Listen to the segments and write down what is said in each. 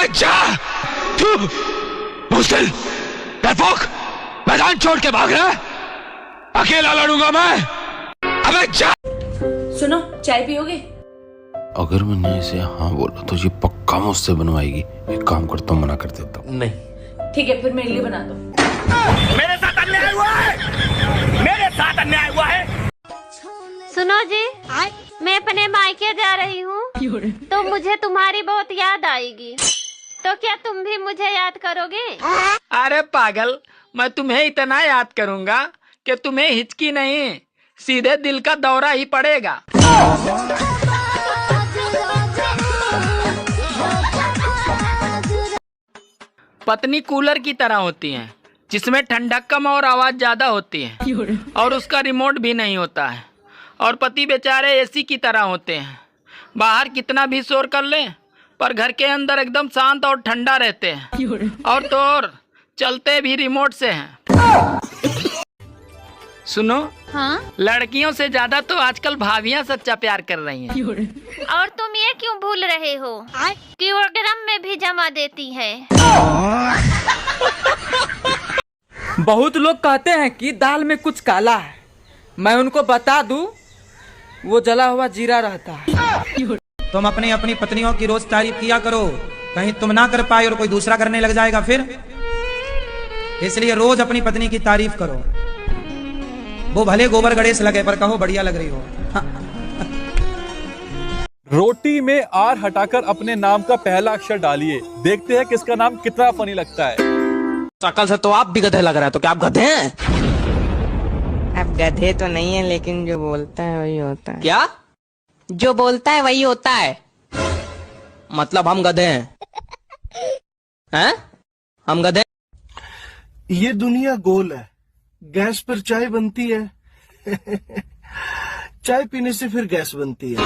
अबे जा! मुश्किल डरपोक मैदान छोड़ के भाग रहा है, अकेला लड़ूंगा मैं। अबे जा! सुनो, चाय पियोगे? अगर मैंने इसे हाँ बोला तो ये पक्का मुझसे बनवाएगी। एक काम करता हूँ, मना कर देता हूँ। नहीं। ठीक है, फिर मेरे लिए बना दो। मेरे साथ अन्याय हुआ है, मेरे साथ अन्याय हुआ है। सुनो जी, मैं अपने मायके जा रही हूँ तो मुझे तुम्हारी बहुत याद आएगी, तो क्या तुम भी मुझे याद करोगे? अरे पागल, मैं तुम्हें इतना याद करूंगा कि तुम्हें हिचकी नहीं, सीधे दिल का दौरा ही पड़ेगा। पत्नी कूलर की तरह होती है, जिसमें ठंडक कम और आवाज ज्यादा होती है, और उसका रिमोट भी नहीं होता है। और पति बेचारे एसी की तरह होते हैं, बाहर कितना भी शोर कर लें पर घर के अंदर एकदम शांत और ठंडा रहते हैं। और तो और चलते भी रिमोट से हैं। सुनो, हाँ? लड़कियों से ज्यादा तो आजकल भाभियां सच्चा प्यार कर रही हैं। और तुम ये क्यों भूल रहे हो कि वो ड्रम में भी जमा देती है? बहुत लोग कहते हैं कि दाल में कुछ काला है, मैं उनको बता दूं, वो जला हुआ जीरा रहता है। तुम अपनी अपनी पत्नियों की रोज तारीफ किया करो, कहीं तुम ना कर पाए और कोई दूसरा करने लग जाएगा फिर। इसलिए रोज अपनी पत्नी की तारीफ करो, वो भले गोबर गणेश लगे पर कहो बढ़िया लग रही हो। रोटी में आर हटाकर अपने नाम का पहला अक्षर डालिए, देखते हैं किसका नाम कितना फनी लगता है। शकल से तो आप भी गधे लग रहे हैं, तो क्या आप गधे हैं? अब गधे तो नहीं है, लेकिन जो बोलता है वही होता है। क्या? जो बोलता है वही होता है। मतलब हम गधे हैं? हैं? हम गधे? ये दुनिया गोल है, गैस पर चाय बनती है चाय पीने से फिर गैस बनती है।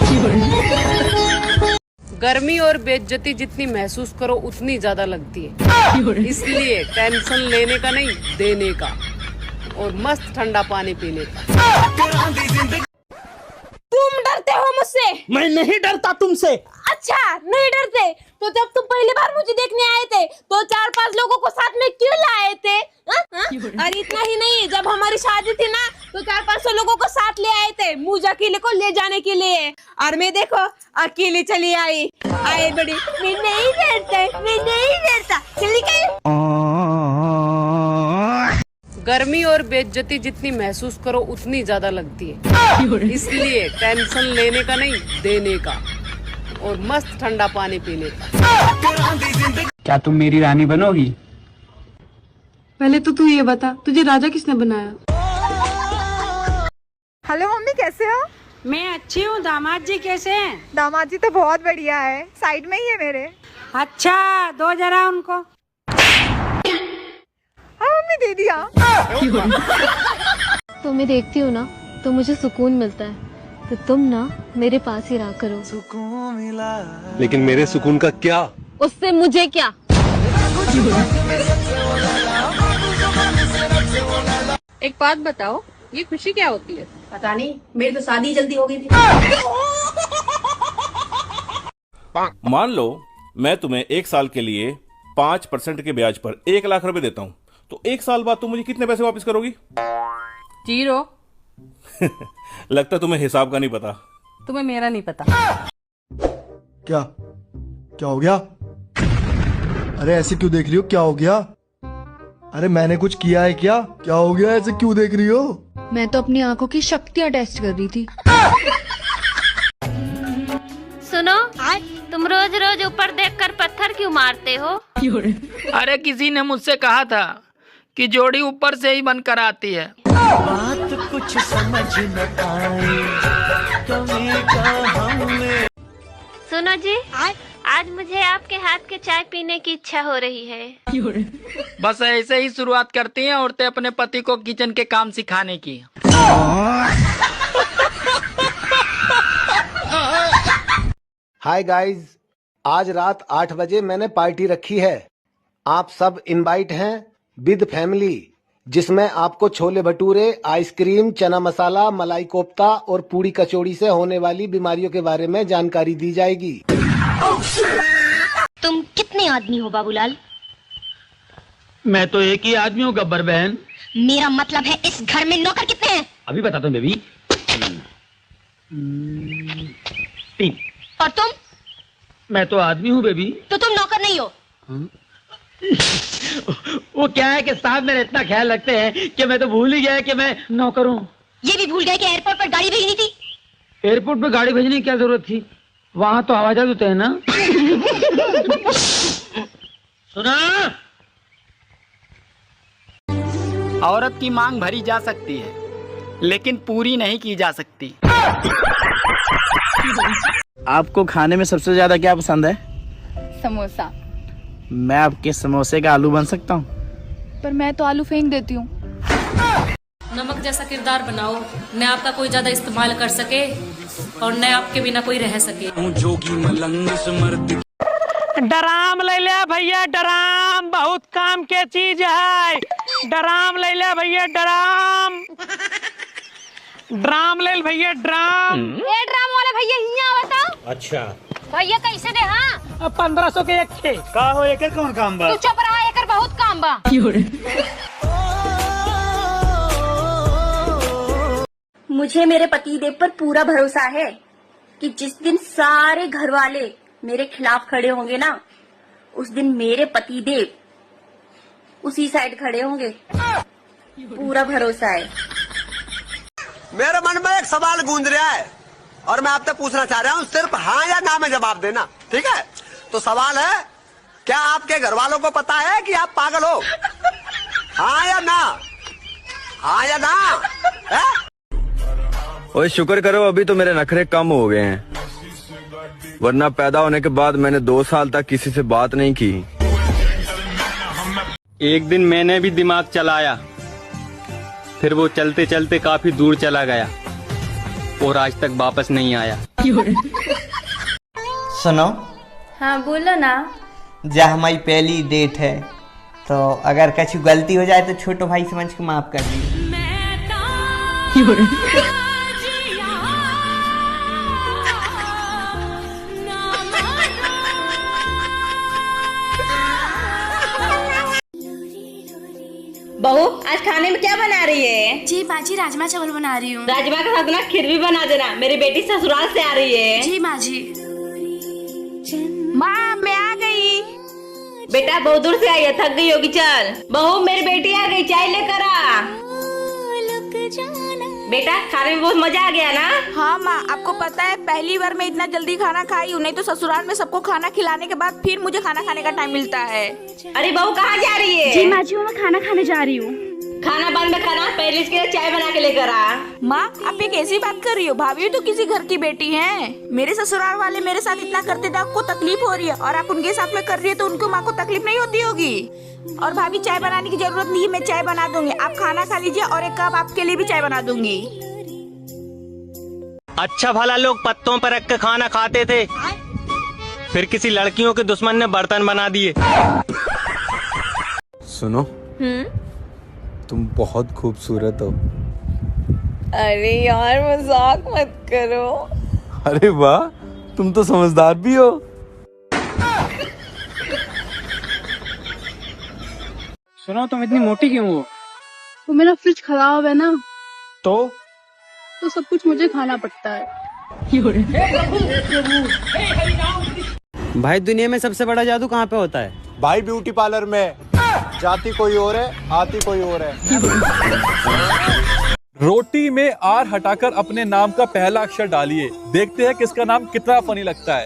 गर्मी और बेइज्जती जितनी महसूस करो उतनी ज्यादा लगती है, इसलिए टेंशन लेने का नहीं, देने का, और मस्त ठंडा पानी पीने का। तुम डरते हो मुझसे? मैं नहीं डरता तुमसे। अच्छा, नहीं डरते तो जब तुम पहली बार मुझे देखने आए थे तो 4-5 लोगों को साथ में क्यों लाए थे? और इतना ही नहीं, जब हमारी शादी थी ना तो 400-500 लोगों को साथ ले आए थे मुझ अकेले को ले जाने के लिए, और मैं देखो अकेले चली आई। आए बड़ी, मैं नहीं डरता, चली गई। गर्मी और बेइज्जती जितनी महसूस करो उतनी ज्यादा लगती है, इसलिए टेंशन लेने का नहीं, देने का, और मस्त ठंडा पानी पीने का। क्या तुम मेरी रानी बनोगी? पहले तो तू ये बता, तुझे राजा किसने बनाया? हेलो मम्मी, कैसे हो? मैं अच्छी हूँ, दामाद जी कैसे हैं? दामाद जी तो बहुत बढ़िया है, साइड में ही है मेरे। अच्छा, दो जरा उनको। हाँ मम्मी, दे दिया। तो मैं देखती हूँ ना तो मुझे सुकून मिलता है, तो तुम ना मेरे पास ही रहा करो। लेकिन मेरे सुकून का क्या? उससे मुझे क्या? एक बात बताओ, ये खुशी क्या होती है? पता नहीं, मेरी तो शादी जल्दी हो गई थी। मान लो मैं तुम्हें 1 साल के लिए 5% के ब्याज पर 1 लाख रुपए देता हूँ, तो 1 साल बाद तुम मुझे कितने पैसे वापस करोगी? 0। लगता तुम्हें हिसाब का नहीं पता। तुम्हें मेरा नहीं पता। क्या क्या हो गया? अरे ऐसे क्यों देख रही हो? क्या हो गया? अरे मैंने कुछ किया है क्या? क्या हो गया? ऐसे क्यों देख रही हो? मैं तो अपनी आंखों की शक्तियाँ टेस्ट कर रही थी। सुनो, तुम रोज रोज ऊपर देखकर पत्थर क्यों मारते हो? अरे किसी ने मुझसे कहा था कि जोड़ी ऊपर से ही बनकर आती है। बात कुछ समझ न आए, कमी का हमने। सुनो जी, आज मुझे आपके हाथ के चाय पीने की इच्छा हो रही है। बस ऐसे ही शुरुआत करती हैं औरतें अपने पति को किचन के काम सिखाने की। हाय गाइस, आज रात 8 बजे मैंने पार्टी रखी है। आप सब इनवाइट हैं विद फैमिली, जिसमें आपको छोले भटूरे, आइसक्रीम, चना मसाला, मलाई कोफ्ता और पूड़ी कचौड़ी से होने वाली बीमारियों के बारे में जानकारी दी जाएगी। तुम कितने कितने आदमी हो बाबूलाल? मैं तो एक ही आदमी हूँ गब्बर बहन। मेरा मतलब है इस घर में नौकर कितने हैं? अभी बताता हूँ बेबी। 3। और तुम? मैं तो आदमी हूँ बेबी। तो तुम नौकर नहीं हो। वो क्या है कि साहब मेरा इतना ख्याल रखते हैं कि मैं तो भूल ही गया कि मैं नौकर हूँ। ये भी भूल गए कि एयरपोर्ट पर गाड़ी भेजनी थी। एयरपोर्ट पे गाड़ी भेजने की क्या जरूरत थी? वहां तो हवाई जहाज होते हैं ना। सुना, औरत की मांग भरी जा सकती है लेकिन पूरी नहीं की जा सकती। आपको खाने में सबसे ज्यादा क्या पसंद है? समोसा। मैं आपके समोसे का आलू बन सकता हूँ? पर मैं तो आलू फेंक देती हूँ। नमक जैसा किरदार बनाओ, न आपका कोई ज्यादा इस्तेमाल कर सके और न आपके बिना कोई रह सके। जोगी मलंग समर्थ डराम ले ले भैया, डराम बहुत काम के चीज है। डराम ले ले भैया, डराम। ड्राम ले भैया, ड्राम। ए ड्राम वाले भैया यहाँ बताओ। अच्छा भैया कैसे दे? हाँ 1500 के एक थे। का हो एकर कौन काम बा? तू चुप रहा, एकर बहुत काम बा। मुझे मेरे पतिदेव पर पूरा भरोसा है कि जिस दिन सारे घर वाले मेरे खिलाफ खड़े होंगे ना, उस दिन मेरे पतिदेव उसी साइड खड़े होंगे। पूरा भरोसा है। मेरे मन में एक सवाल गूंज रहा है और मैं आपसे पूछना चाह रहा हूँ, सिर्फ हाँ या ना में जवाब देना, ठीक है? तो सवाल है, क्या आपके घर वालों को पता है कि आप पागल हो? हाँ या ना? हाँ या ना? है? ओए शुक्र करो अभी तो मेरे नखरे कम हो गए हैं, वरना पैदा होने के बाद मैंने 2 साल तक किसी से बात नहीं की। एक दिन मैंने भी दिमाग चलाया, फिर वो चलते चलते काफी दूर चला गया और आज तक वापस नहीं आया। सुनो। हाँ बोलो ना। जब हमारी पहली डेट है तो अगर कुछ गलती हो जाए तो छोटो भाई समझ के माफ कर दी। बहू आज खाने में क्या बना रही है? जी माँ जी राजमा चावल बना रही हूँ। राजमा के साथ ना खीर भी बना देना, मेरी बेटी ससुराल से आ रही है। जी माँ जी। माँ मैं आ गई। बेटा बहुत दूर से आई है, थक गई होगी, चल। बहू मेरी बेटी आ गई, चाय लेकर आ। बेटा खाने में बहुत मजा आ गया ना? हाँ माँ, आपको पता है पहली बार मैं इतना जल्दी खाना खाई हूँ, नहीं तो ससुराल में सबको खाना खिलाने के बाद फिर मुझे खाना खाने का टाइम मिलता है। अरे बहू कहाँ जा रही है? जी माँ जी मैं खाना खाने जा रही हूँ। खाना बाद में खाना, पहले इसके लिए चाय बना के लेकर आ। माँ आप ये कैसी बात कर रही हो? भाभी तो किसी घर की बेटी है। मेरे ससुराल वाले मेरे साथ इतना करते थे, आपको तकलीफ हो रही है और आप उनके साथ में कर रही है तो उनको माँ को तकलीफ नहीं होती होगी। और भाभी चाय बनाने की जरूरत नहीं है, मैं चाय बना दूंगी। आप खाना खा लीजिए और एक कप आपके लिए भी चाय बना दूंगी। अच्छा भला लोग पत्तों पर रख के खाना खाते थे, फिर किसी लड़कियों के दुश्मन ने बर्तन बना दिए। सुनो, तुम बहुत खूबसूरत हो। अरे यार मजाक मत करो। अरे वाह, तुम तो समझदार भी हो। सुनो तुम इतनी मोटी क्यों हो? तो मेरा फ्रिज खराब है ना, तो सब कुछ मुझे खाना पड़ता है। भाई दुनिया में सबसे बड़ा जादू कहाँ पे होता है? भाई ब्यूटी पार्लर में। जाती कोई और है, आती कोई और है। रोटी में आर हटाकर अपने नाम का पहला अक्षर डालिए, देखते हैं किसका नाम कितना फनी लगता है।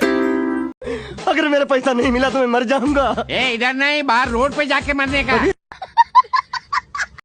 अगर मेरा पैसा नहीं मिला तो मैं मर जाऊंगा। इधर नहीं, बाहर रोड पे जाके मरने का।